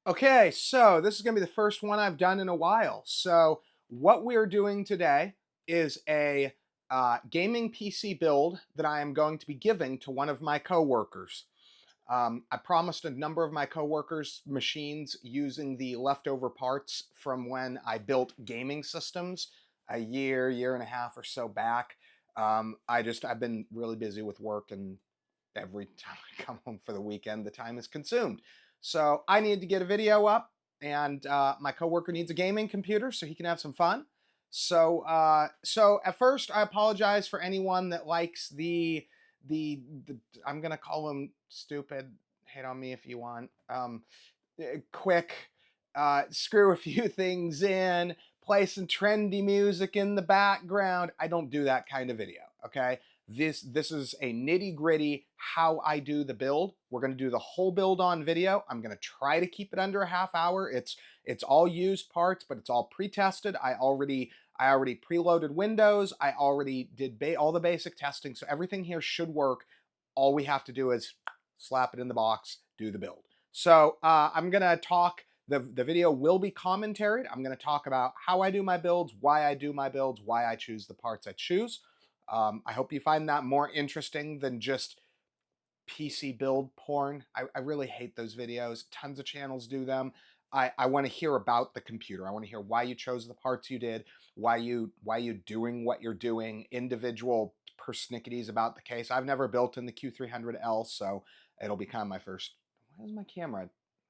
Okay, so this is going to be the first one I've done in a while. So what we're doing today is a gaming PC build that I am going to be giving to one of my coworkers. I promised a number of my coworkers machines using the leftover parts from when I built gaming systems a year and a half or so back. I've been really busy with work, and every time I come home for the weekend, the time is consumed. So I need to get a video up, and my coworker needs a gaming computer so he can have some fun. So at first, I apologize for anyone that likes the I'm gonna call them stupid. Hate on me if you want. Quick, screw a few things in, play some trendy music in the background. I don't do that kind of video. Okay, this is a nitty gritty how I do the build. We're going to do the whole build on video. I'm going to try to keep it under a half hour. It's all used parts, but it's all pre-tested. I already preloaded Windows. I already did all the basic testing, so everything here should work. All we have to do is slap it in the box, do the build. So I'm gonna talk. The video will be commentaried. I'm going to talk about how I do my builds, why I do my builds, why I choose the parts I choose. I hope you find that more interesting than just PC build porn. I really hate those videos. Tons of channels do them. I want to hear about the computer. I want to hear why you chose the parts you did, why you doing what you're doing, individual persnickities about the case. I've never built in the Q300L, so it'll be kind of my first. Where's my camera?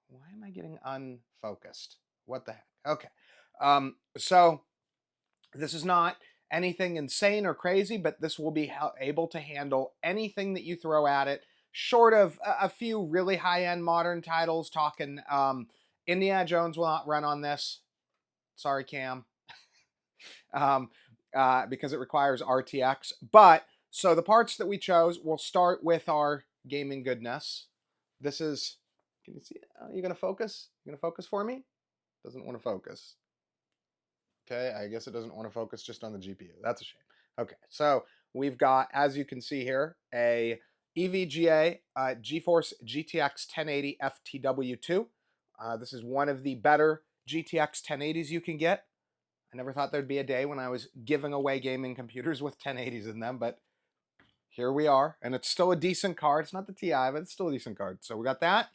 Why am I getting unfocused? What the heck? Okay. So this is not anything insane or crazy, but this will be able to handle anything that you throw at it, short of a few really high-end modern titles. Talking Indiana Jones will not run on this. Sorry, Cam. Because it requires RTX. But so the parts that we chose, we'll start with our gaming goodness. This is, can you see it? Are you going to focus? You going to focus for me? Doesn't want to focus. Okay, I guess it doesn't want to focus just on the GPU. That's a shame. Okay, so we've got, as you can see here, a EVGA GeForce GTX 1080 FTW2. This is one of the better GTX 1080s you can get. I never thought there'd be a day when I was giving away gaming computers with 1080s in them, but here we are. And it's still a decent card. It's not the Ti, but it's still a decent card. So we got that.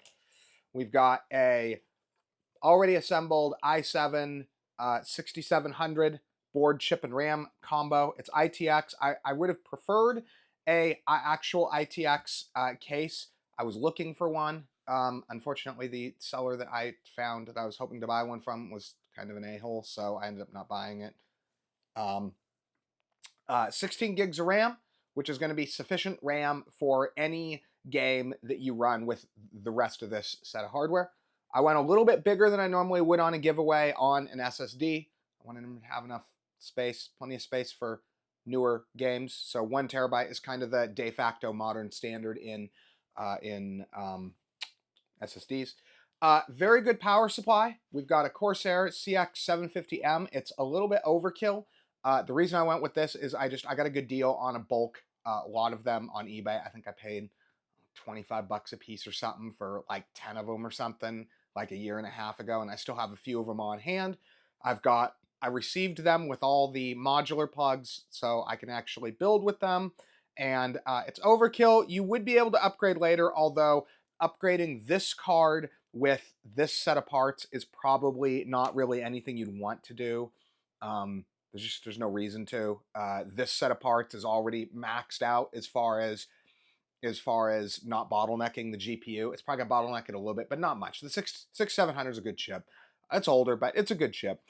We've got a already assembled i7 6700 board, chip, and RAM combo. It's ITX. I would have preferred a actual ITX case. I was looking for one. Unfortunately, the seller that I found that I was hoping to buy one from was kind of an a-hole, so I ended up not buying it. 16 gigs of RAM, which is going to be sufficient RAM for any game that you run with the rest of this set of hardware. I went a little bit bigger than I normally would on a giveaway on an SSD. I wanted them to have enough space, plenty of space for newer games. So 1 terabyte is kind of the de facto modern standard in SSDs. Very good power supply. We've got a Corsair CX750M. It's a little bit overkill. The reason I went with this is I got a good deal on a bulk lot of them on eBay. I think I paid 25 bucks a piece or something for like 10 of them or something like a year and a half ago, and I still have a few of them on hand. I received them with all the modular plugs so I can actually build with them, and it's overkill. You would be able to upgrade later, although upgrading this card with this set of parts is probably not really anything you'd want to do. There's no reason to. This set of parts is already maxed out as far as not bottlenecking the GPU. It's probably gonna bottleneck it a little bit, but not much. The 6700 is a good chip. It's older, but it's a good chip.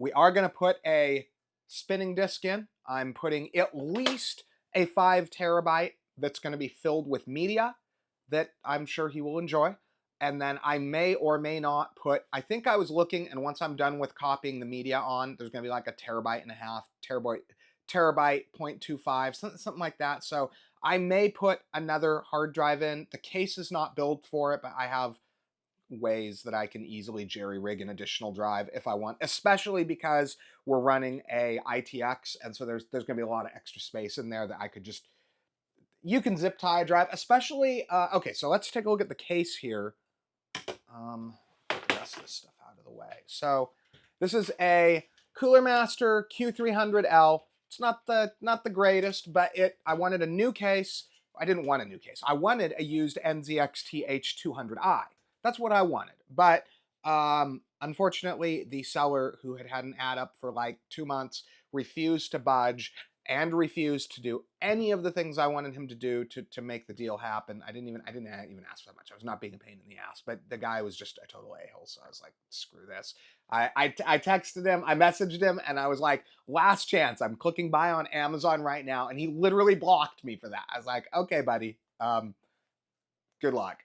We are gonna put a spinning disk in. I'm putting at least a 5 terabyte that's gonna be filled with media that I'm sure he will enjoy. And then I may or may not put, I think I was looking, and once I'm done with copying the media on, there's gonna be like a terabyte and a half, terabyte 0.25, something like that. So I may put another hard drive in. The case is not built for it, but I have ways that I can easily jerry-rig an additional drive if I want, especially because we're running a ITX, and so there's going to be a lot of extra space in there that I could just, you can zip tie a drive, especially, okay, so let's take a look at the case here. Dust this stuff out of the way. So this is a Cooler Master Q300L. It's not the greatest, but I wanted a new case. I didn't want a new case. I wanted a used NZXT H200i. That's what I wanted. But unfortunately, the seller, who had an ad up for like 2 months, refused to budge and refused to do any of the things I wanted him to do to make the deal happen. I didn't even ask for that much. I was not being a pain in the ass, but the guy was just a total a-hole. So I was like, screw this. I texted him, I messaged him, and I was like, last chance. I'm clicking buy on Amazon right now, and he literally blocked me for that. I was like, okay, buddy. Good luck.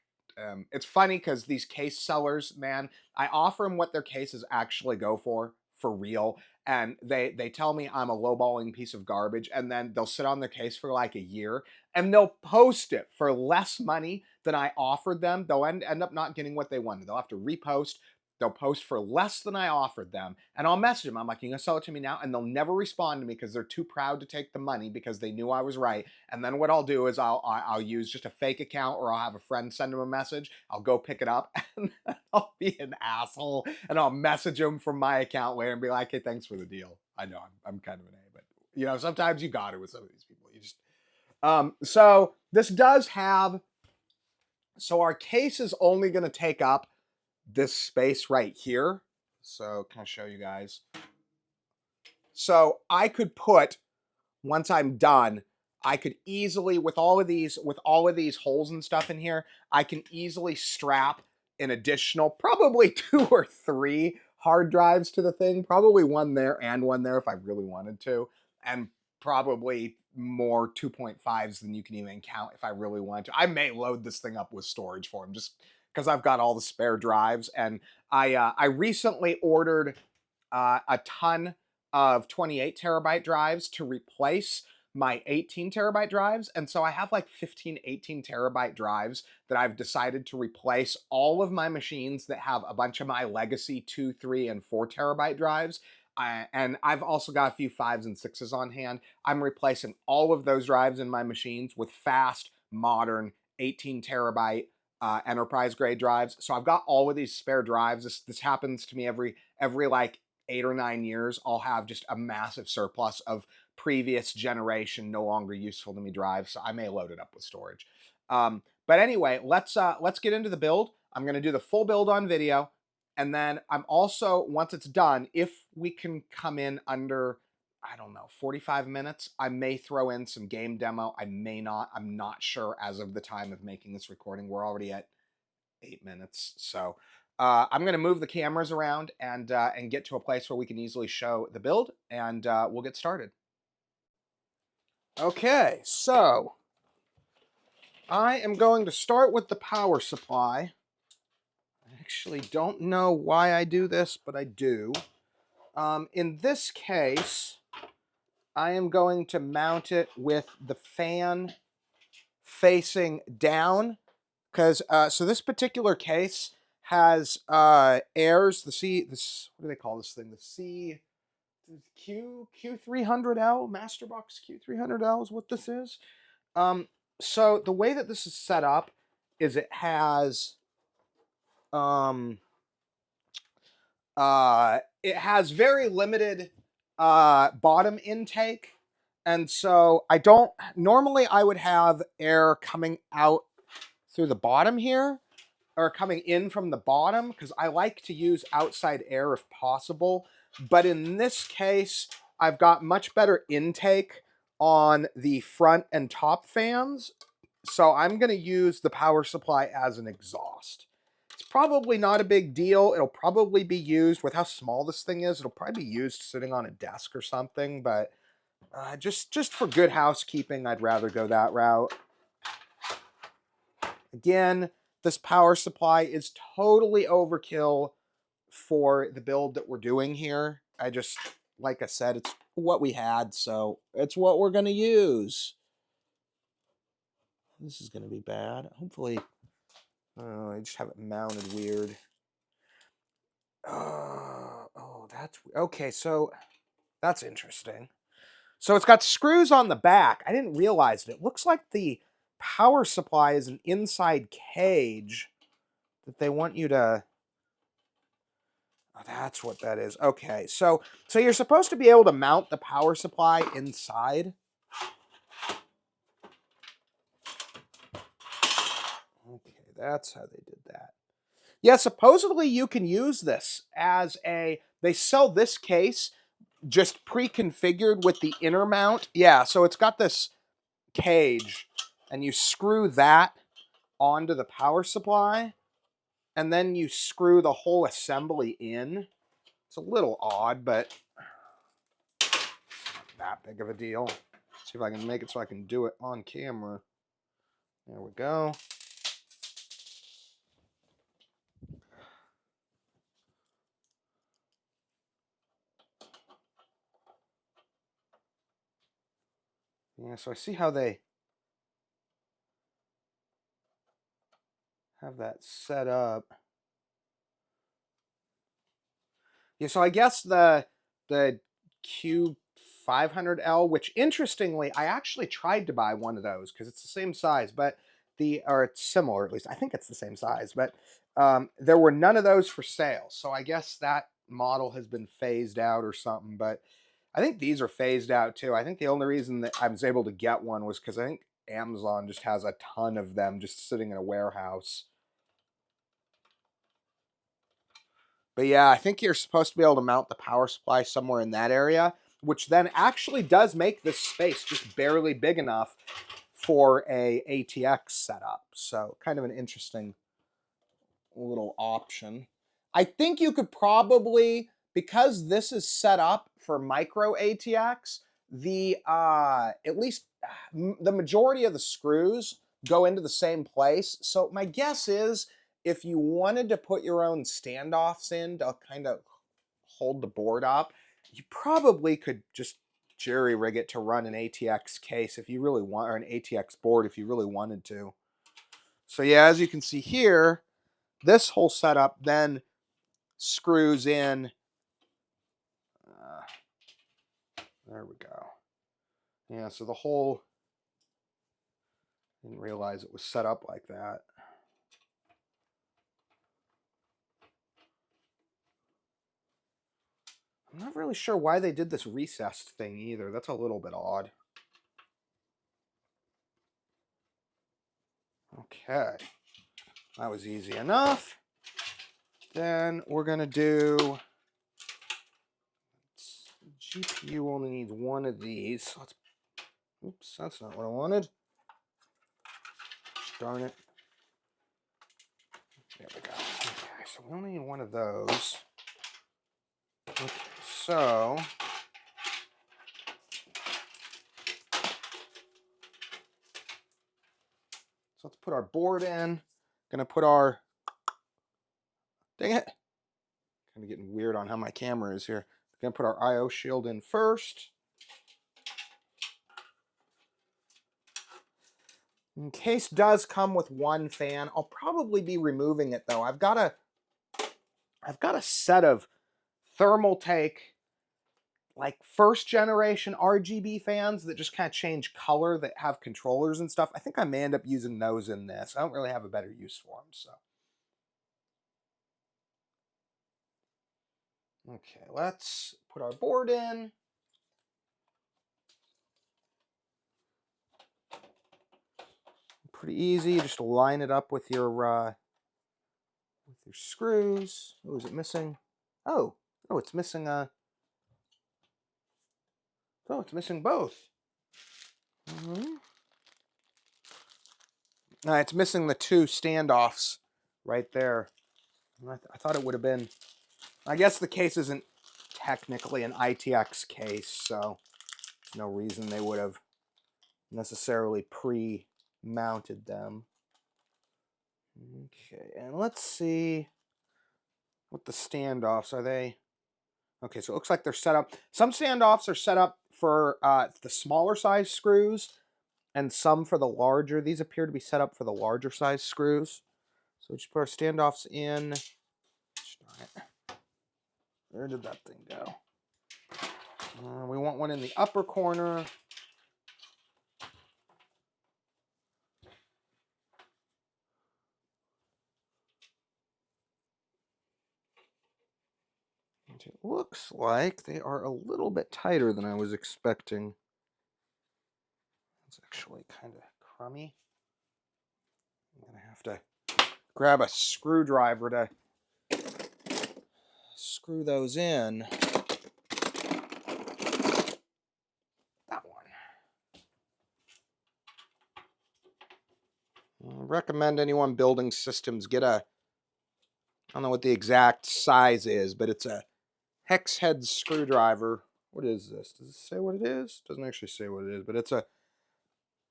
It's funny because these case sellers, man, I offer them what their cases actually go for real, and they tell me I'm a lowballing piece of garbage, and then they'll sit on their case for like a year, and they'll post it for less money than I offered them. They'll end up not getting what they wanted. They'll have to repost. They'll post for less than I offered them, and I'll message them. I'm like, you gonna sell it to me now? And they'll never respond to me because they're too proud to take the money because they knew I was right. And then what I'll do is I'll use just a fake account, or I'll have a friend send them a message. I'll go pick it up, and I'll be an asshole, and I'll message them from my account later and be like, hey, thanks for the deal. I know I'm kind of an A, but you know, sometimes you got it with some of these people. You just so this does have, so our case is only going to take up this space right here. So can I show you guys? So I could put, once I'm done, I could easily, with all of these holes and stuff in here, I can easily strap an additional probably 2 or 3 hard drives to the thing. Probably one there and one there if I really wanted to. And probably more 2.5s than you can even count if I really want to. I may load this thing up with storage for them just because I've got all the spare drives. And I recently ordered a ton of 28 terabyte drives to replace my 18 terabyte drives. And so I have like 15, 18 terabyte drives that I've decided to replace all of my machines that have a bunch of my legacy 2, 3, and 4 terabyte drives. And I've also got a few 5s and 6s on hand. I'm replacing all of those drives in my machines with fast, modern 18 terabyte enterprise grade drives. So I've got all of these spare drives. This happens to me every like 8 or 9 years. I'll have just a massive surplus of previous generation, no longer useful to me drives. So I may load it up with storage. But anyway, let's get into the build. I'm going to do the full build on video. And then I'm also, once it's done, if we can come in under, I don't know, 45 minutes, I may throw in some game demo. I may not. I'm not sure as of the time of making this recording. We're already at 8 minutes. So I'm going to move the cameras around and get to a place where we can easily show the build, and we'll get started. Okay, so I am going to start with the power supply. I actually don't know why I do this, but I do. In this case, I am going to mount it with the fan facing down, because so this particular case has airs. What do they call this thing? The Q300L, Masterbox Q300L is what this is. So the way that this is set up is it has very limited bottom intake, and so normally I would have air coming out through the bottom here, or coming in from the bottom, because I like to use outside air if possible. But in this case, I've got much better intake on the front and top fans, so I'm going to use the power supply as an exhaust. It's probably not a big deal. It'll probably be used, with how small this thing is, it'll probably be used sitting on a desk or something, but just for good housekeeping, I'd rather go that route. Again, this power supply is totally overkill for the build that we're doing here. Like I said, it's what we had, so it's what we're going to use. This is going to be bad. Hopefully, I just have it mounted weird. Oh, that's okay. So that's interesting. So it's got screws on the back. I didn't realize it. It looks like the power supply is an inside cage that they want you to... Oh, that's what that is. Okay, so you're supposed to be able to mount the power supply inside. Okay, that's how they did that. Yeah, supposedly you can use this as a... They sell this case just pre-configured with the inner mount. Yeah, so it's got this cage, and you screw that onto the power supply, and then you screw the whole assembly in. It's a little odd, but not that big of a deal. Let's see if I can make it so I can do it on camera. There we go. Yeah, so I see how they have that set up. Yeah, so I guess the Q500L, which interestingly, I actually tried to buy one of those because it's the same size, but or it's similar, at least. I think it's the same size, but there were none of those for sale. So I guess that model has been phased out or something, but I think these are phased out too. I think the only reason that I was able to get one was because I think Amazon just has a ton of them just sitting in a warehouse. But yeah, I think you're supposed to be able to mount the power supply somewhere in that area, which then actually does make this space just barely big enough for a ATX setup. So kind of an interesting little option. I think you could probably, because this is set up for micro ATX, the at least the majority of the screws go into the same place. So my guess is if you wanted to put your own standoffs in to kind of hold the board up, you probably could just jerry rig it to run an ATX case if you really want, or an ATX board if you really wanted to. So yeah, as you can see here, this whole setup then screws in. There we go. Yeah, so the whole... Didn't realize it was set up like that. I'm not really sure why they did this recessed thing either. That's a little bit odd. Okay. That was easy enough. Then we're going to do... GPU only needs one of these. Let's... Oops, that's not what I wanted. Darn it. There we go. Okay, so we only need one of those. Okay, so... So let's put our board in. Gonna put our... Dang it. Kind of getting weird on how my camera is here. Gonna put our I/O shield in first. In case does come with one fan. I'll probably be removing it though. I've got a set of Thermaltake, like first generation RGB fans that just kind of change color, that have controllers and stuff. I think I may end up using those in this. I don't really have a better use for them, so. Okay, let's put our board in. Pretty easy, just line it up with your screws. Oh, is it missing? Oh, it's missing oh, it's missing both. No, it's missing the two standoffs right there. I thought it would have been... I guess the case isn't technically an ITX case, so there's no reason they would have necessarily pre-mounted them. Okay, and let's see what the standoffs are. They... Okay, so it looks like they're set up. Some standoffs are set up for the smaller size screws, and some for the larger. These appear to be set up for the larger size screws. So just put our standoffs in. Darn it. Where did that thing go? We want one in the upper corner. It looks like they are a little bit tighter than I was expecting. It's actually kind of crummy. I'm going to have to grab a screwdriver to screw those in. That one. I recommend anyone building systems get a, I don't know what the exact size is, but it's a hex head screwdriver. What is this? Does it say what it is? It doesn't actually say what it is, but it's a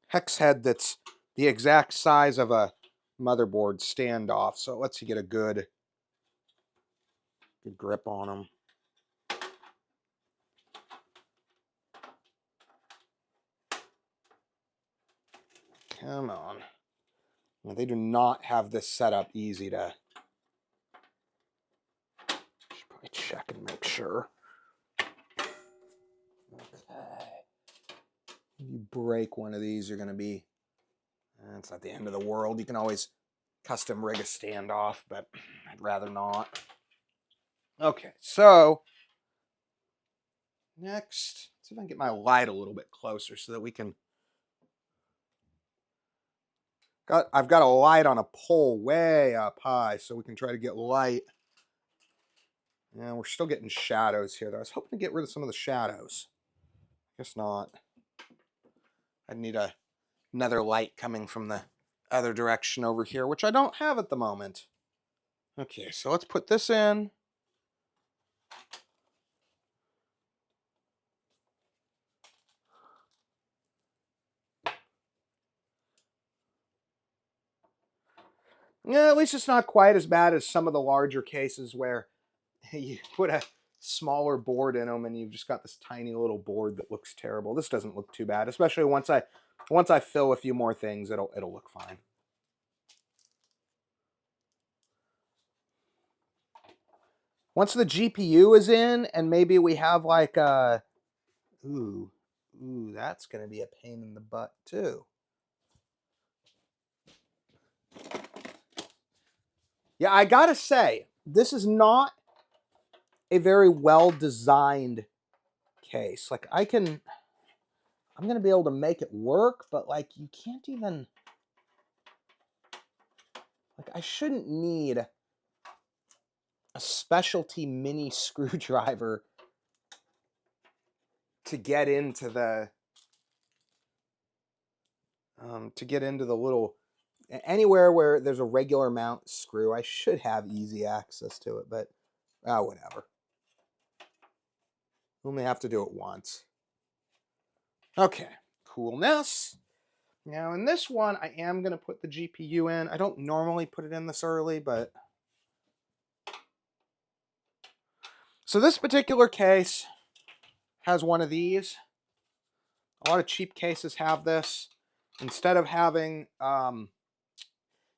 hex head that's the exact size of a motherboard standoff, so it lets you get a good grip on them. Come on. Now, they do not have this set up easy to... Should probably check and make sure. Okay. If you break one of these, you're going to be... It's not the end of the world. You can always custom rig a standoff, but I'd rather not. Okay, so next, let's see if I can get my light a little bit closer so that we can... I've got a light on a pole way up high, so we can try to get light. Yeah, we're still getting shadows here, though. I was hoping to get rid of some of the shadows. Guess not. I'd need another light coming from the other direction over here, which I don't have at the moment. Okay, so let's put this in. Yeah, at least it's not quite as bad as some of the larger cases where you put a smaller board in them and you've just got this tiny little board that looks terrible. This doesn't look too bad, especially once I fill a few more things, it'll look fine. Once the GPU is in and maybe we have like a ooh, that's going to be a pain in the butt too. Yeah, I gotta say, this is not a very well-designed case. Like, I'm gonna be able to make it work, but like, you can't even, like, I shouldn't need a specialty mini screwdriver to get into the, little, anywhere where there's a regular mount screw. I should have easy access to it, but whatever. Only have to do it once. Okay, coolness. Now in this one, I am going to put the GPU in. I don't normally put it in this early, but... So this particular case has one of these. A lot of cheap cases have this. Instead of having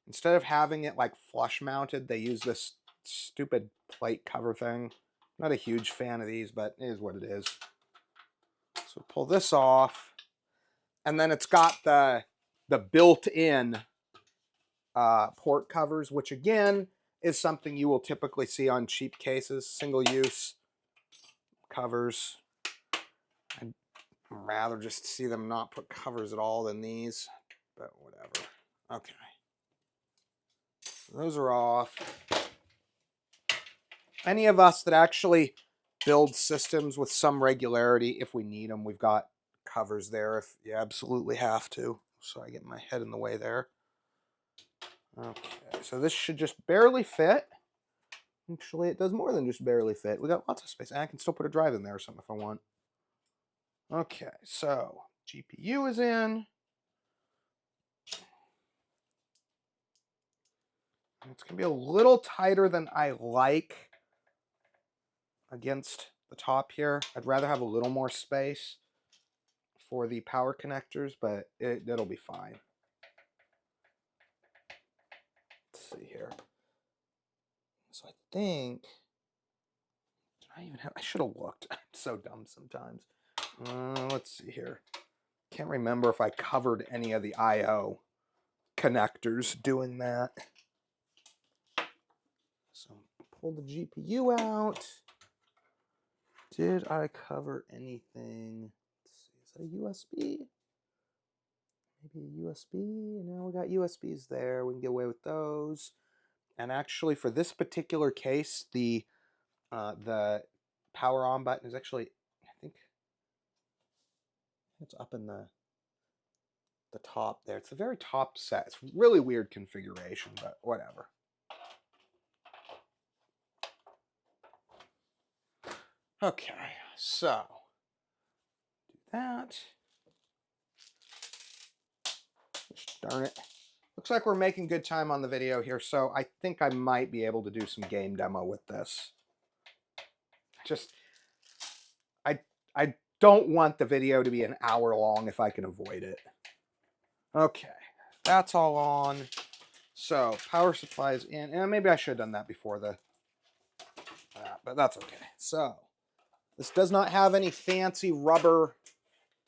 it like flush mounted, they use this stupid plate cover thing. Not a huge fan of these, but it is what it is. So pull this off, and then it's got the built-in port covers, which again is something you will typically see on cheap cases. Single-use covers. I'd rather just see them not put covers at all than these, but whatever. Okay. Those are off. Any of us that actually build systems with some regularity, if we need them, we've got covers there if you absolutely have to. So I get my head in the way there. Okay, so this should just barely fit. Actually, it does more than just barely fit. We got lots of space. And I can still put a drive in there or something if I want. Okay, so GPU is in. It's going to be a little tighter than I like against the top here. I'd rather have a little more space for the power connectors, but it'll be fine. Let's see here. So I think, I should have looked. I'm so dumb sometimes. Let's see here. Can't remember if I covered any of the I/O connectors doing that. So pull the GPU out. Did I cover anything? Let's see, is that a USB? Maybe a USB? No, we got USBs there. We can get away with those. And actually, for this particular case, the power on button is actually, I think it's up in the top there. It's the very top set. It's really weird configuration, but whatever. Okay, so do that. Darn it. Looks like we're making good time on the video here, so I think I might be able to do some game demo with this. I don't want the video to be an hour long if I can avoid it. Okay, that's all on. So power supply is in, and maybe I should have done that before but that's okay. So this does not have any fancy rubber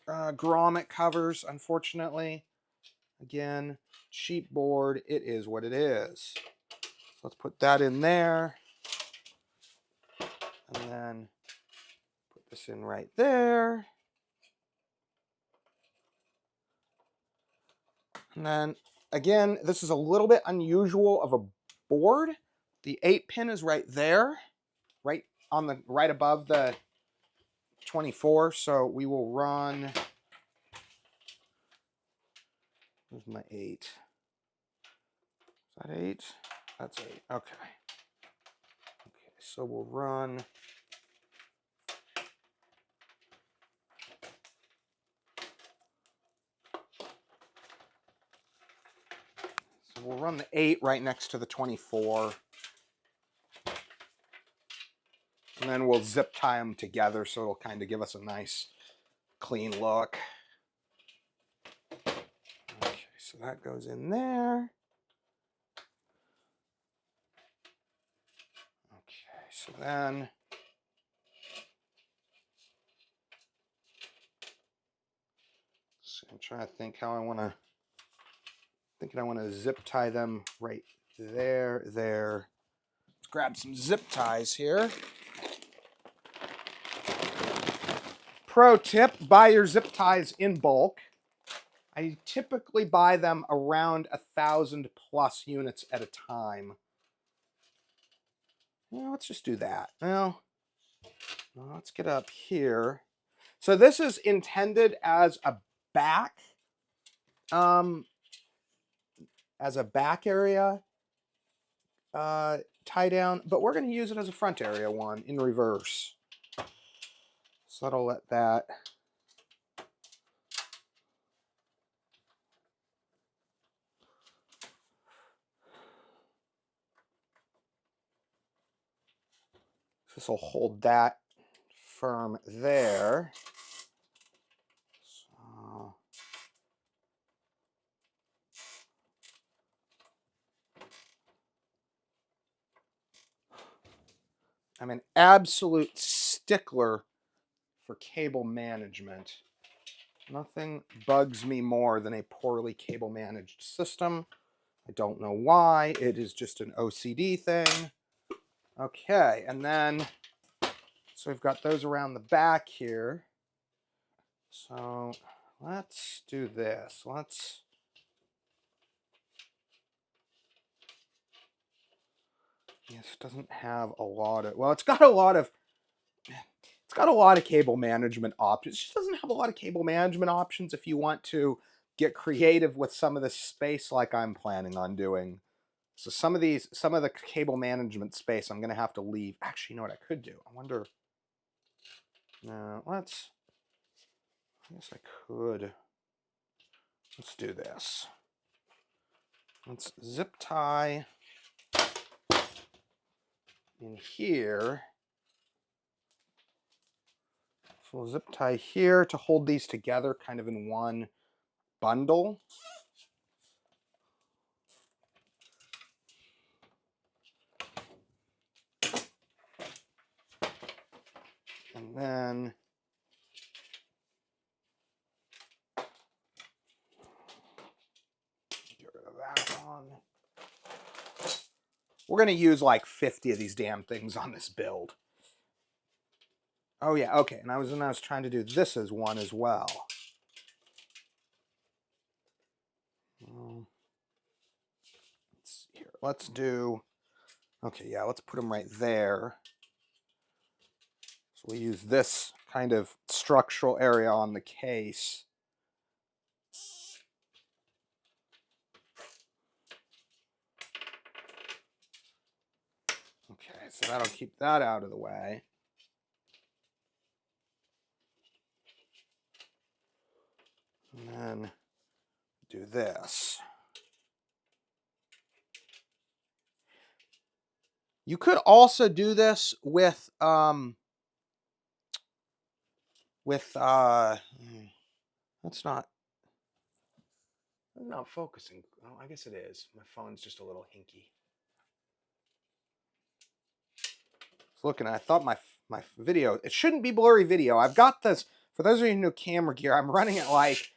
grommet covers, unfortunately. Again, cheap board, it is what it is. So let's put that in there. And then put this in right there. And then, again, this is a little bit unusual of a board. The 8-pin is right there, right above the 24. So we will run. Where's my 8? Is that 8? That's 8. Okay. Okay, so we'll run. So we'll run the 8 right next to the 24. And then we'll zip tie them together so it'll kind of give us a nice clean look. Okay, so that goes in there. Okay, so then so I'm trying to think how I want to. Thinking I want to zip tie them right there. Let's grab some zip ties here. Pro tip, buy your zip ties in bulk. I typically buy them around 1,000+ units at a time. Well, let's just do that. Well, let's get up here. So this is intended as a back, area tie down, but we're going to use it as a front area one in reverse. So that'll let that. This will hold that firm there. So I'm an absolute stickler for cable management. Nothing bugs me more than a poorly cable managed system. I don't know why. It is just an OCD thing. Okay, and then, so we've got those around the back here. So let's do this. Yes, it doesn't have a lot of, well, it's got a lot of cable management options. It just doesn't have a lot of cable management options if you want to get creative with some of the space like I'm planning on doing. So some of the cable management space I'm going to have to leave. Actually, you know what I could do? I wonder. No, I guess I could. Let's do this. Let's zip tie in here. So we'll zip tie here to hold these together kind of in one bundle. And then get rid of that one. We're going to use like 50 of these damn things on this build. Oh yeah, okay. And I was trying to do this as one as well. Let's see here. Let's do. Okay, yeah. Let's put them right there. So we use this kind of structural area on the case. Okay, so that'll keep that out of the way. And then do this. You could also do this with that's not focusing. Oh, I guess it is. My phone's just a little hinky. Looking, I thought my video, it shouldn't be blurry video. I've got this, for those of you who know camera gear, I'm running it like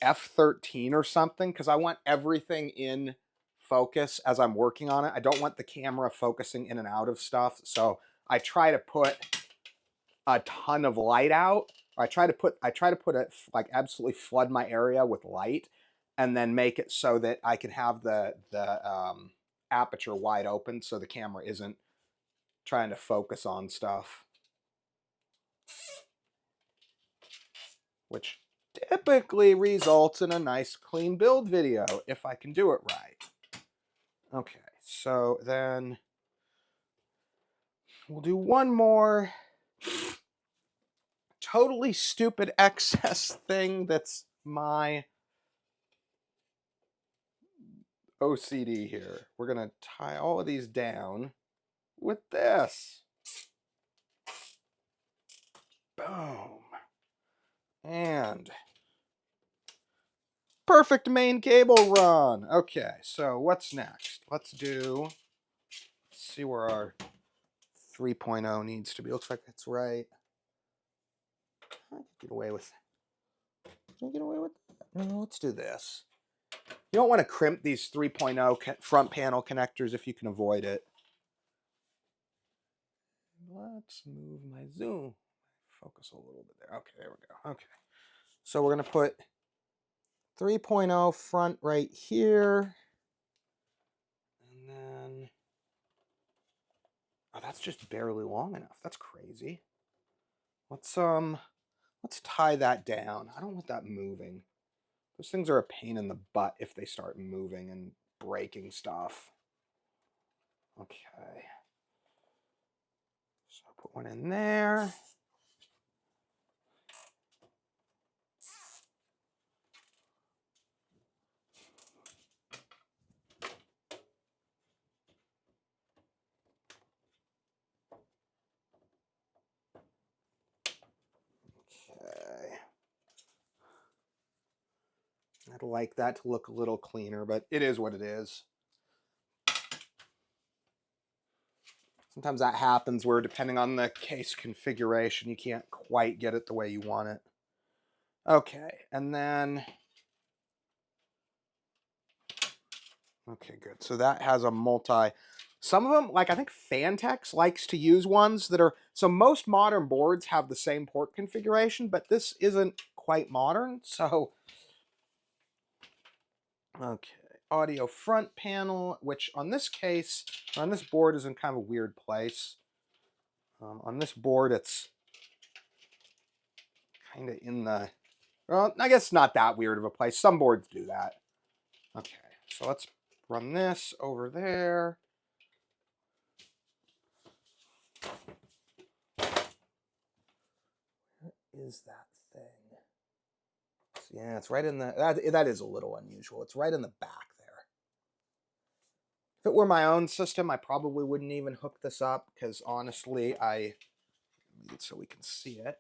F13 or something because I want everything in focus as I'm working on it. I don't want the camera focusing in and out of stuff. So I try to put a ton of light out. I try to put it, like, absolutely flood my area with light and then make it so that I can have the aperture wide open so the camera isn't trying to focus on stuff, which typically results in a nice clean build video if I can do it right. Okay, so then we'll do one more totally stupid excess thing that's my OCD here. We're gonna tie all of these down with this. Boom. And perfect main cable run. Okay, so what's next? Let's see where our 3.0 needs to be. Looks like that's right. I can get away with. Can I get away with that? No, let's do this. You don't want to crimp these 3.0 front panel connectors if you can avoid it. Let's move my zoom. Focus a little bit there. Okay, there we go. Okay. So we're going to put 3.0 front right here. And then, oh, that's just barely long enough. That's crazy. Let's tie that down. I don't want that moving. Those things are a pain in the butt if they start moving and breaking stuff. Okay. So I'll put one in there. Okay. I'd like that to look a little cleaner, but it is what it is. Sometimes that happens where, depending on the case configuration, you can't quite get it the way you want it. Okay, and then... Okay, good. So that has a multi... Some of them, like I think Fantex likes to use ones that are... So most modern boards have the same port configuration, but this isn't quite modern, so... Okay, audio front panel, which on this case, on this board is in kind of a weird place. On this board, it's kind of in the... Well, I guess not that weird of a place. Some boards do that. Okay, so let's run this over there. What is that thing? So yeah, it's right in the... That is a little unusual. It's right in the back there. If it were my own system, I probably wouldn't even hook this up because honestly, so we can see it.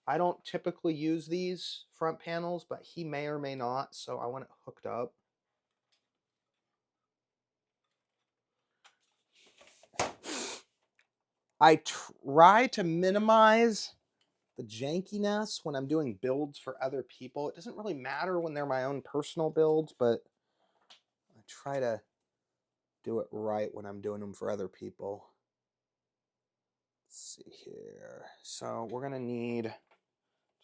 I don't typically use these front panels, but he may or may not, so I want it hooked up. I try to minimize the jankiness when I'm doing builds for other people. It doesn't really matter when they're my own personal builds, but I try to do it right when I'm doing them for other people. Let's see here. So we're gonna need,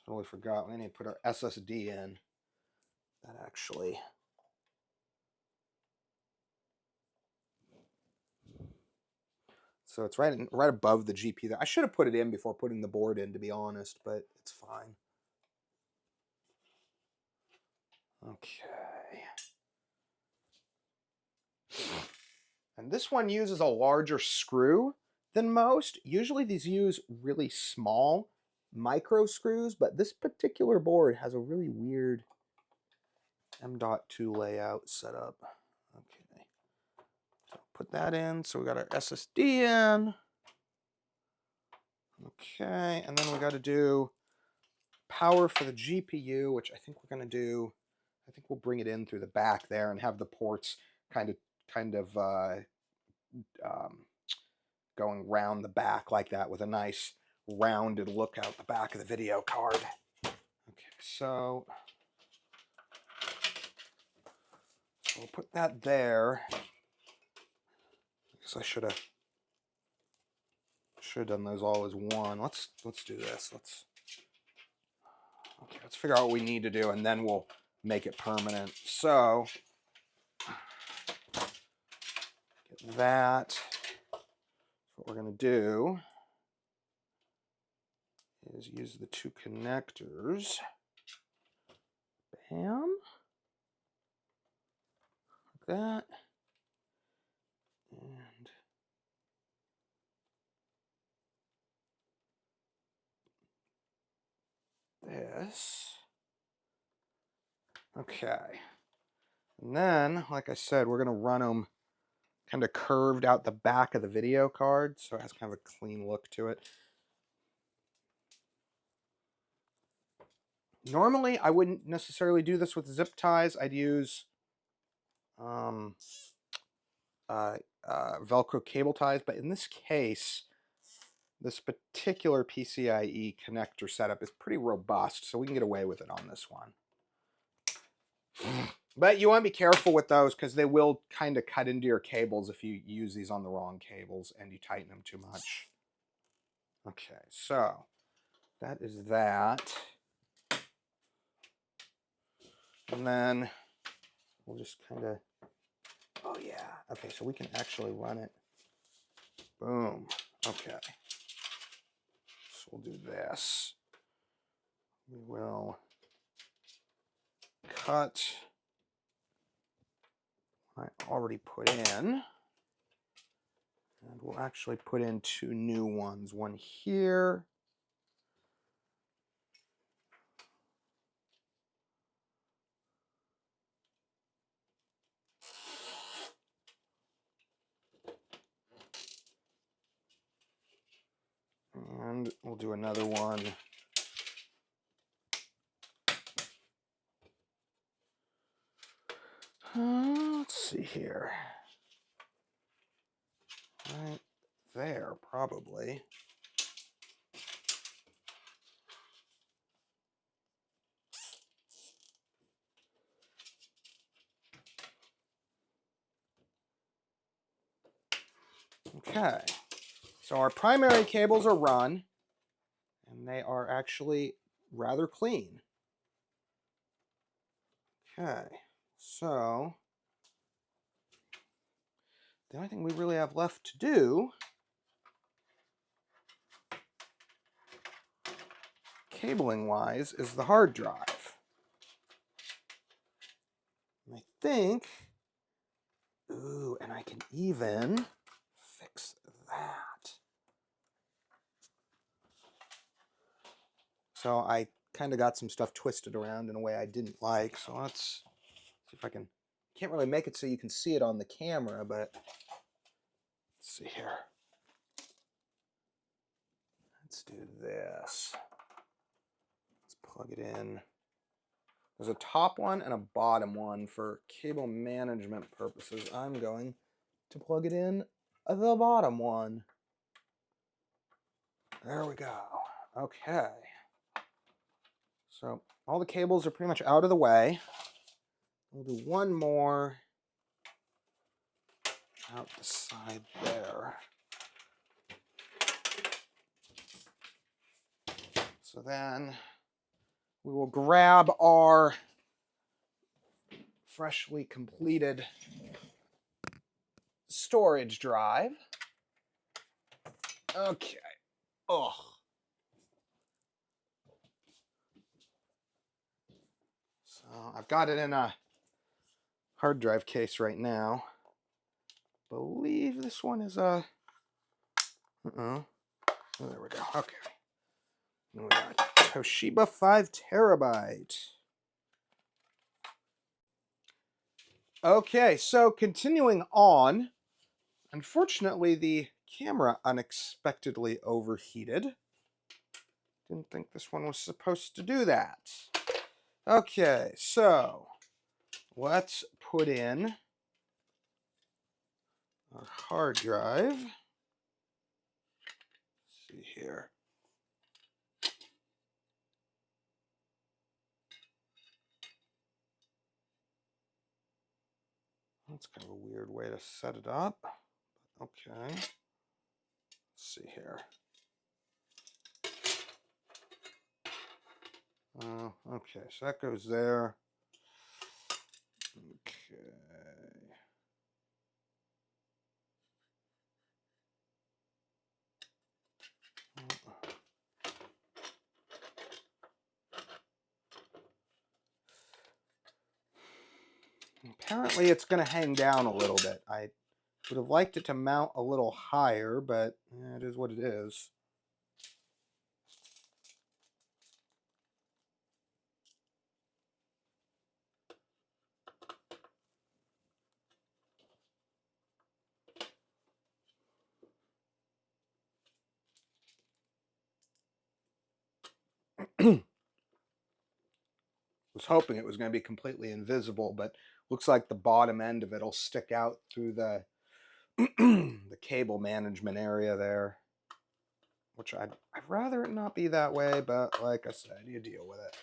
totally forgot, we need to put our SSD in. That actually, so it's right above the GPU there. I should have put it in before putting the board in, to be honest, but it's fine. Okay. And this one uses a larger screw than most. Usually these use really small micro screws, but this particular board has a really weird M.2 layout set up. Okay. So put that in. So we got our SSD in. Okay, and then we got to do power for the GPU, which I think we're going to do. I think we'll bring it in through the back there and have the ports kind of going round the back like that with a nice rounded look out the back of the video card. Okay, so we'll put that there. I guess I should have done those all as one. Let's do this. Let's figure out what we need to do, and then we'll make it permanent. So get that. What we're going to do is use the two connectors. Bam. Like that. And this. Okay. And then, like I said, we're going to run them kind of curved out the back of the video card, so it has kind of a clean look to it. Normally, I wouldn't necessarily do this with zip ties. I'd use Velcro cable ties, but in this case, this particular PCIe connector setup is pretty robust, so we can get away with it on this one. But you want to be careful with those because they will kind of cut into your cables if you use these on the wrong cables and you tighten them too much. Okay, so that is that. And then we'll just kind of, oh yeah, okay, so we can actually run it. Boom, okay. So we'll do this. We will cut I already put in, and we'll actually put in two new ones, one here and we'll do another one let's see here, right there probably. Okay, so our primary cables are run, and they are actually rather clean. Okay, so the only thing we really have left to do, cabling wise, is the hard drive. And I think, ooh, and I can even fix that. So I kind of got some stuff twisted around in a way I didn't like. So let's see if I can, can't really make it so you can see it on the camera, but let's see here. Let's do this. Let's plug it in. There's a top one and a bottom one for cable management purposes. I'm going to plug it in the bottom one. There we go. Okay. So all the cables are pretty much out of the way. We'll do one more out the side there. So then we will grab our freshly completed storage drive. Okay. Oh. So I've got it in a hard drive case right now. I believe this one is a... Oh, there we go. Okay. And we got Toshiba 5 terabyte. Okay, so continuing on, unfortunately the camera unexpectedly overheated. Didn't think this one was supposed to do that. Okay, so let's put in our hard drive. Let's see here. That's kind of a weird way to set it up. Okay. Let's see here. Okay, so that goes there. Okay. Apparently it's going to hang down a little bit. I would have liked it to mount a little higher, but it is what it is. Was hoping it was going to be completely invisible, but looks like the bottom end of it will stick out through the the cable management area there, which I'd rather it not be that way, but like I said, you deal with it.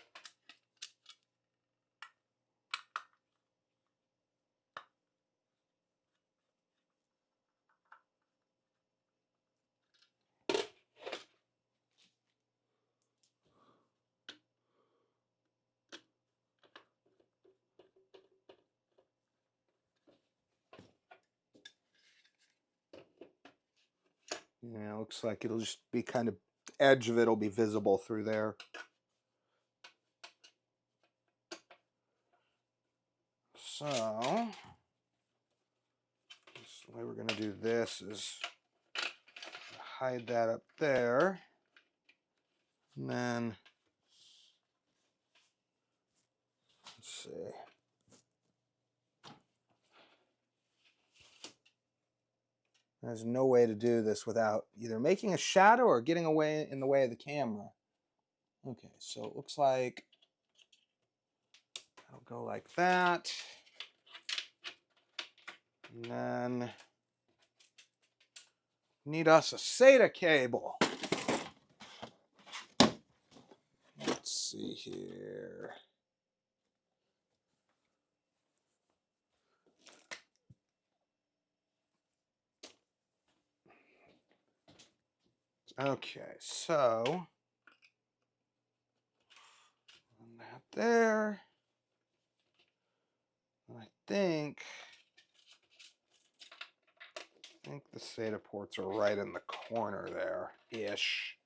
Yeah, looks like it'll just be kind of, edge of it will be visible through there. So, the way we're going to do this is hide that up there. And then, let's see. There's no way to do this without either making a shadow or getting away in the way of the camera. Okay, so it looks like I'll go like that. And then need us a SATA cable. Let's see here. Okay, so that there. I think the SATA ports are right in the corner there-ish.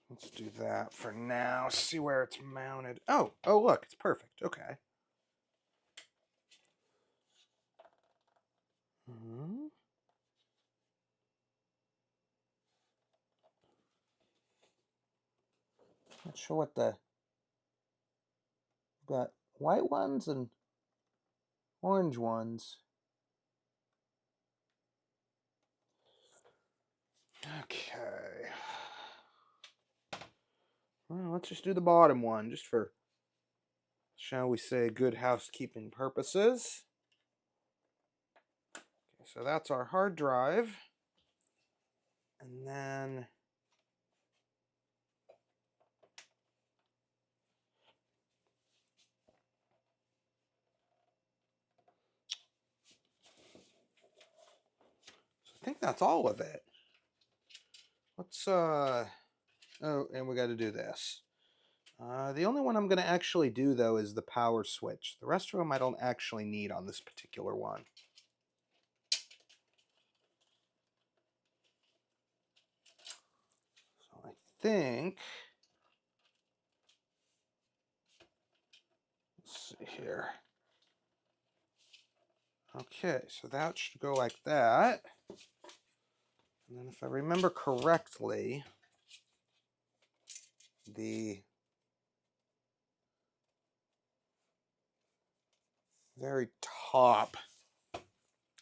Let's do that for now. See where it's mounted. Oh, look, it's perfect. Okay. Not sure what the... Got white ones and orange ones. Okay. Well, let's just do the bottom one, just for, shall we say, good housekeeping purposes. Okay, so that's our hard drive. And then that's all of it. Let's, oh, and we got to do this. The only one I'm going to actually do, though, is the power switch. The rest of them I don't actually need on this particular one. So I think, let's see here. Okay, so that should go like that. And then if I remember correctly, the very top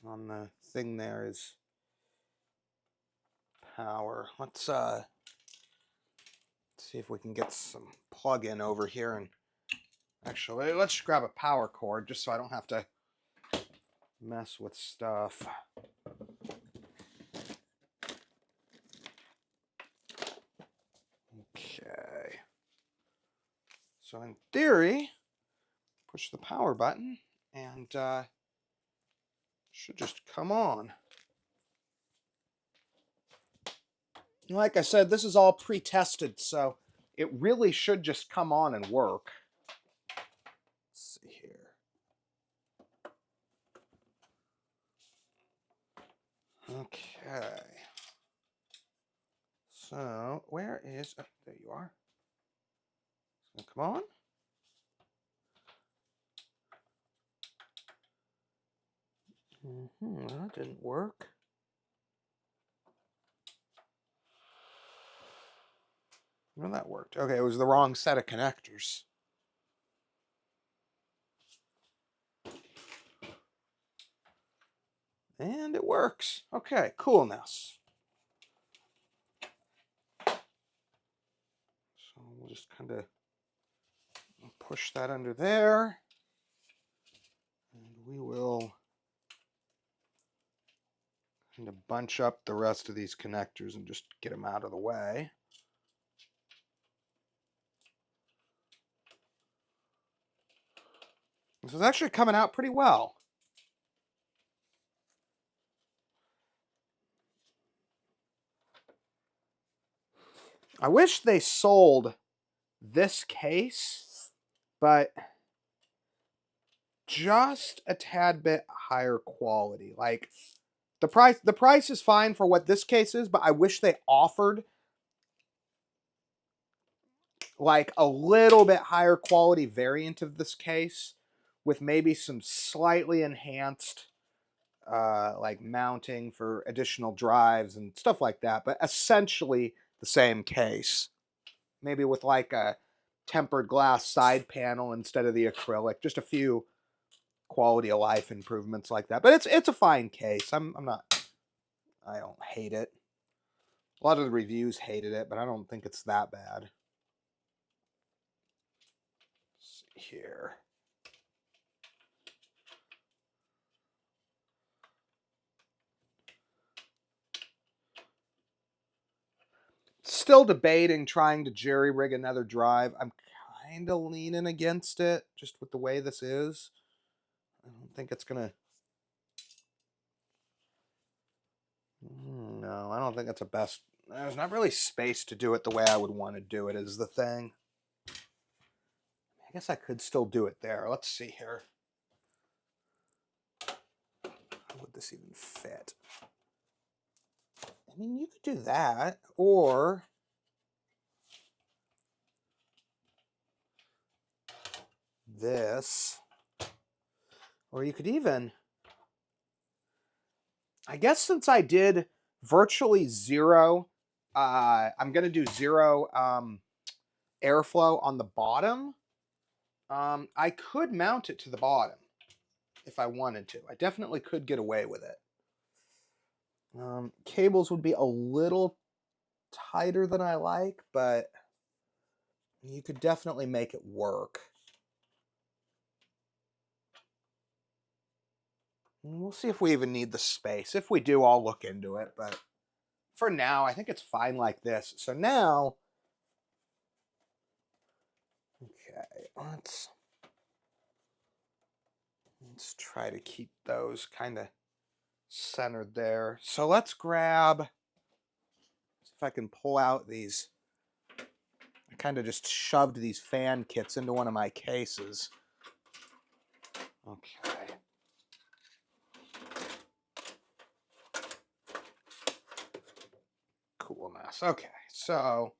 on the thing there is power. Let's see if we can get some plug-in over here, and actually let's grab a power cord just so I don't have to mess with stuff. Okay. So in theory, push the power button and should just come on. Like I said, this is all pre-tested, so it really should just come on and work. Let's see here. Okay. So, where is... Oh, there you are. So, come on. That didn't work. Well, that worked. Okay, it was the wrong set of connectors. And it works. Okay, coolness. So we'll just kind of push that under there. And we will kind of bunch up the rest of these connectors and just get them out of the way. This is actually coming out pretty well. I wish they sold this case, but just a tad bit higher quality. Like the price is fine for what this case is, but I wish they offered like a little bit higher quality variant of this case with maybe some slightly enhanced like mounting for additional drives and stuff like that, but essentially the same case. Maybe with like a tempered glass side panel instead of the acrylic. Just a few quality of life improvements like that. But it's a fine case. I don't hate it. A lot of the reviews hated it, but I don't think it's that bad. Let's see here. Still debating trying to jerry-rig another drive. I'm kind of leaning against it, just with the way this is. I don't think it's going to... No, I don't think it's the best. There's not really space to do it the way I would want to do it is the thing. I guess I could still do it there. Let's see here. How would this even fit? I mean, you could do that, or this, or you could even, I guess since I did virtually zero, I'm going to do zero airflow on the bottom. I could mount it to the bottom if I wanted to. I definitely could get away with it. Cables would be a little tighter than I like, but you could definitely make it work. We'll see if we even need the space. If we do, I'll look into it, but for now, I think it's fine like this. So now, okay, let's try to keep those kind of centered there. So let's grab, see if I can pull out these. I kind of just shoved these fan kits into one of my cases. Okay. Coolness. Okay, so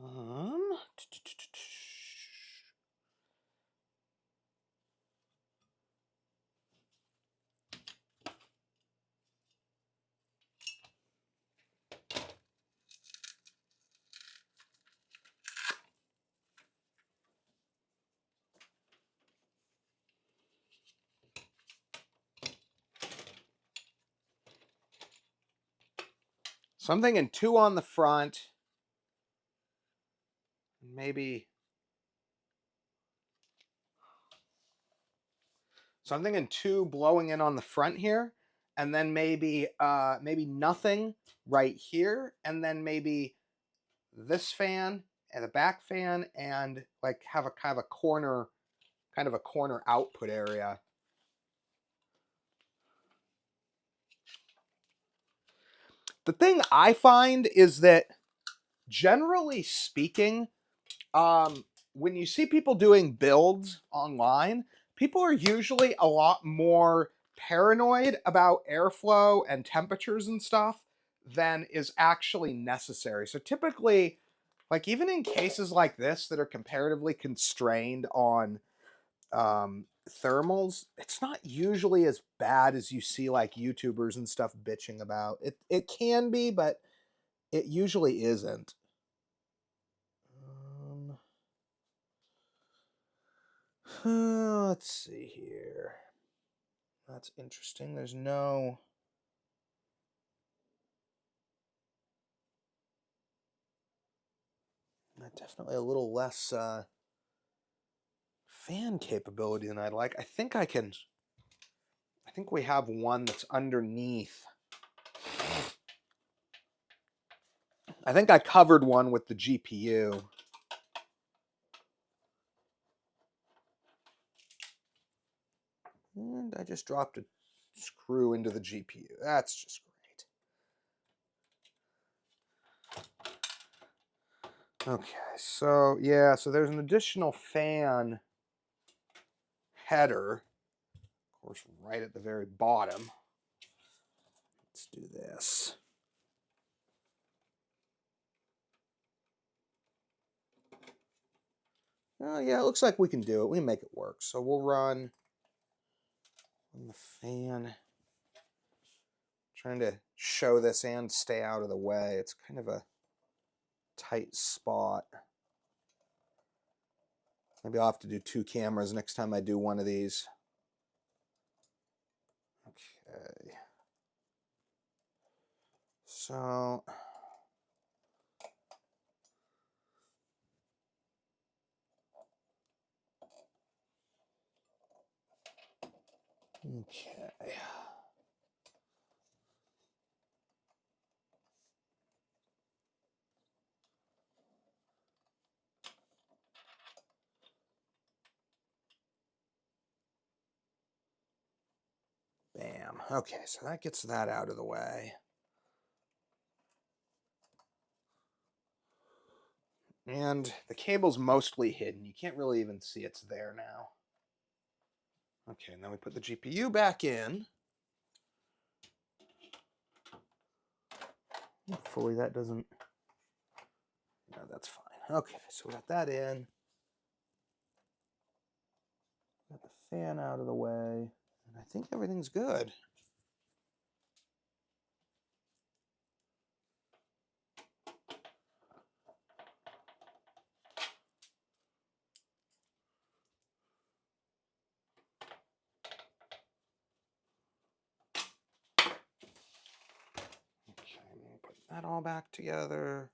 um so I'm thinking 2 on the front, maybe. So I'm thinking 2 blowing in on the front here, and then maybe nothing right here, and then maybe this fan and the back fan, and like have a kind of a corner output area. The thing I find is that, generally speaking, when you see people doing builds online, people are usually a lot more paranoid about airflow and temperatures and stuff than is actually necessary. So typically, like even in cases like this that are comparatively constrained on thermals, it's not usually as bad as you see like YouTubers and stuff bitching about. It can be, but it usually isn't. Let's see here. That's interesting. There's no... definitely a little less fan capability than I'd like. I think we have one that's underneath. I think I covered one with the GPU. And I just dropped a screw into the GPU. That's just great. Okay, so yeah, so there's an additional fan header, of course, right at the very bottom. Let's do this. Oh yeah, it looks like we can do it. We can make it work. So we'll run on the fan. Trying to show this and stay out of the way. It's kind of a tight spot. Maybe I'll have to do 2 cameras next time I do one of these. Okay. So okay. Bam. Okay, so that gets that out of the way. And the cable's mostly hidden. You can't really even see it's there now. Okay, and then we put the GPU back in. Hopefully that doesn't... No, that's fine. Okay, so we got that in. Got the fan out of the way. And I think everything's good. Put that all back together.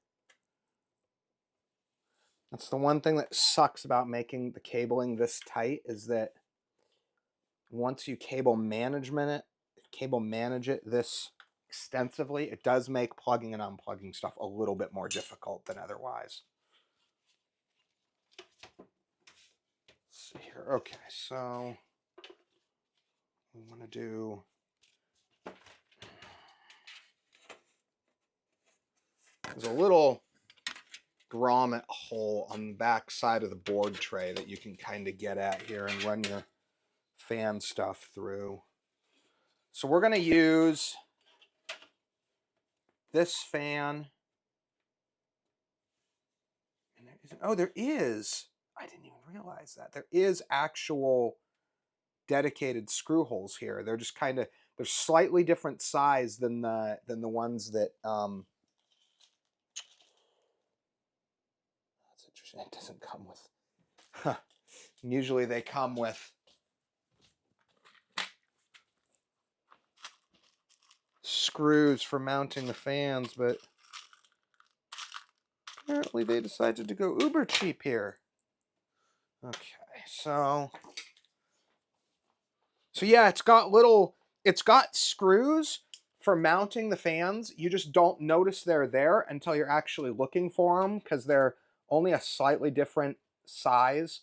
That's the one thing that sucks about making the cabling this tight, is that once you cable manage it this extensively, it does make plugging and unplugging stuff a little bit more difficult than otherwise. Let's see here. Okay, so we want to do there's a little grommet hole on the back side of the board tray that you can kind of get at here and run your fan stuff through. So we're going to use this fan. And there isn't, oh, there is. I didn't even realize that. There is actual dedicated screw holes here. They're just kind of, they're slightly different size than the ones that that's interesting. It doesn't come with usually they come with screws for mounting the fans, but apparently they decided to go uber cheap here. Okay, so yeah, it's got screws for mounting the fans. You just don't notice they're there until you're actually looking for them, because they're only a slightly different size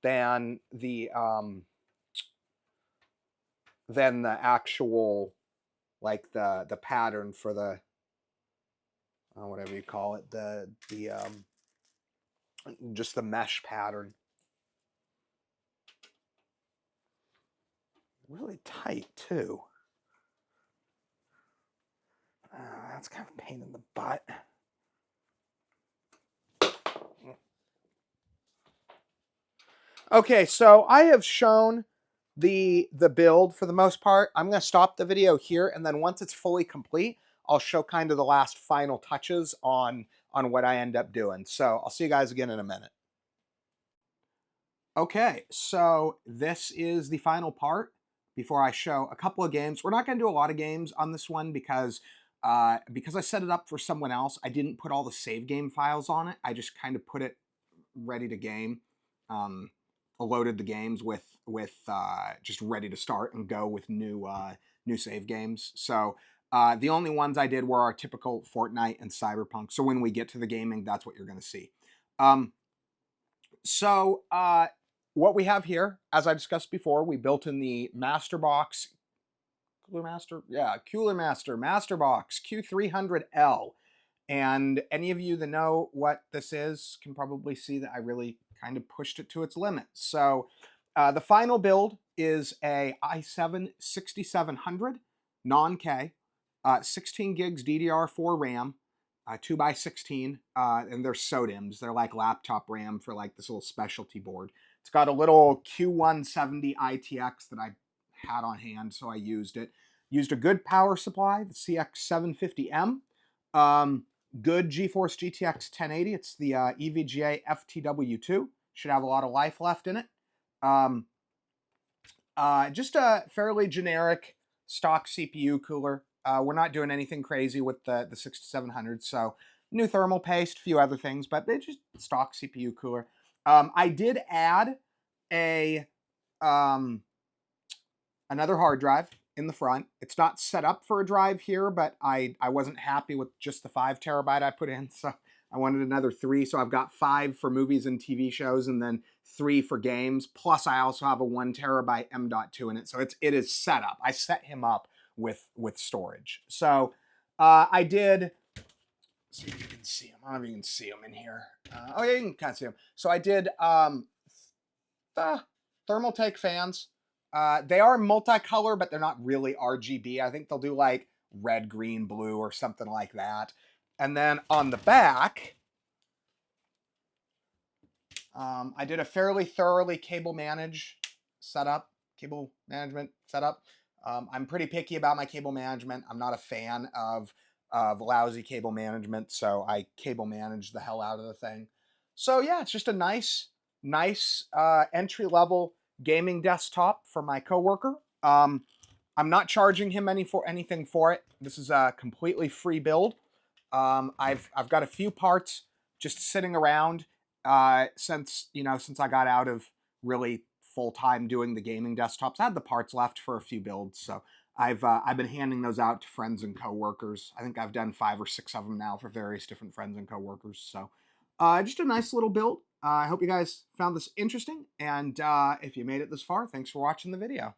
than the actual, like the pattern for the whatever you call it, the just the mesh pattern. Really tight too. That's kind of a pain in the butt. Okay, so I have shown the build for the most part. I'm going to stop the video here, and then once it's fully complete, I'll show kind of the last final touches on what I end up doing. So I'll see you guys again in a minute. Okay, so this is the final part before I show a couple of games. We're not going to do a lot of games on this one because I set it up for someone else. I didn't put all the save game files on it. I just kind of put it ready to game. Loaded the games with just ready to start and go with new save games. So the only ones I did were our typical Fortnite and Cyberpunk. So when we get to the gaming, that's what you're going to see. What we have here, as I discussed before, we built in the Master Box, Cooler Master Master Box Q300L. And any of you that know what this is can probably see that I really kind of pushed it to its limit. So the final build is a i7 6700 non-K, 16 gigs DDR4 RAM, 2x16, and they're SODIMMs. They're like laptop RAM for like this little specialty board. It's got a little Q170 ITX that I had on hand, so I used it. Used a good power supply, the CX750M. Good GeForce GTX 1080. It's the EVGA FTW2. Should have a lot of life left in it. Just a fairly generic stock CPU cooler. We're not doing anything crazy with the 6700, so new thermal paste, a few other things, but it's just stock CPU cooler. I did add a another hard drive in the front. It's not set up for a drive here, but I wasn't happy with just the 5 terabyte I put in, so I wanted another 3. So I've got 5 for movies and TV shows, and then 3 for games. Plus, I also have a 1 terabyte M.2 in it, so it is set up. I set him up with storage. So I did. See if you can see him. I don't know if you can see him in here. Oh yeah, you can kind of see him. So I did the Thermaltake fans. They are multicolor, but they're not really RGB. I think they'll do like red, green, blue, or something like that. And then on the back, I did a fairly thoroughly cable management setup. I'm pretty picky about my cable management. I'm not a fan of lousy cable management, so I cable manage the hell out of the thing. So yeah, it's just a nice entry-level gaming desktop for my coworker. I'm not charging him anything for it. This is a completely free build. I've got a few parts just sitting around since I got out of really full-time doing the gaming desktops. I had the parts left for a few builds, so I've been handing those out to friends and coworkers. I think I've done 5 or 6 of them now for various different friends and coworkers. So just a nice little build. I hope you guys found this interesting, and if you made it this far, thanks for watching the video.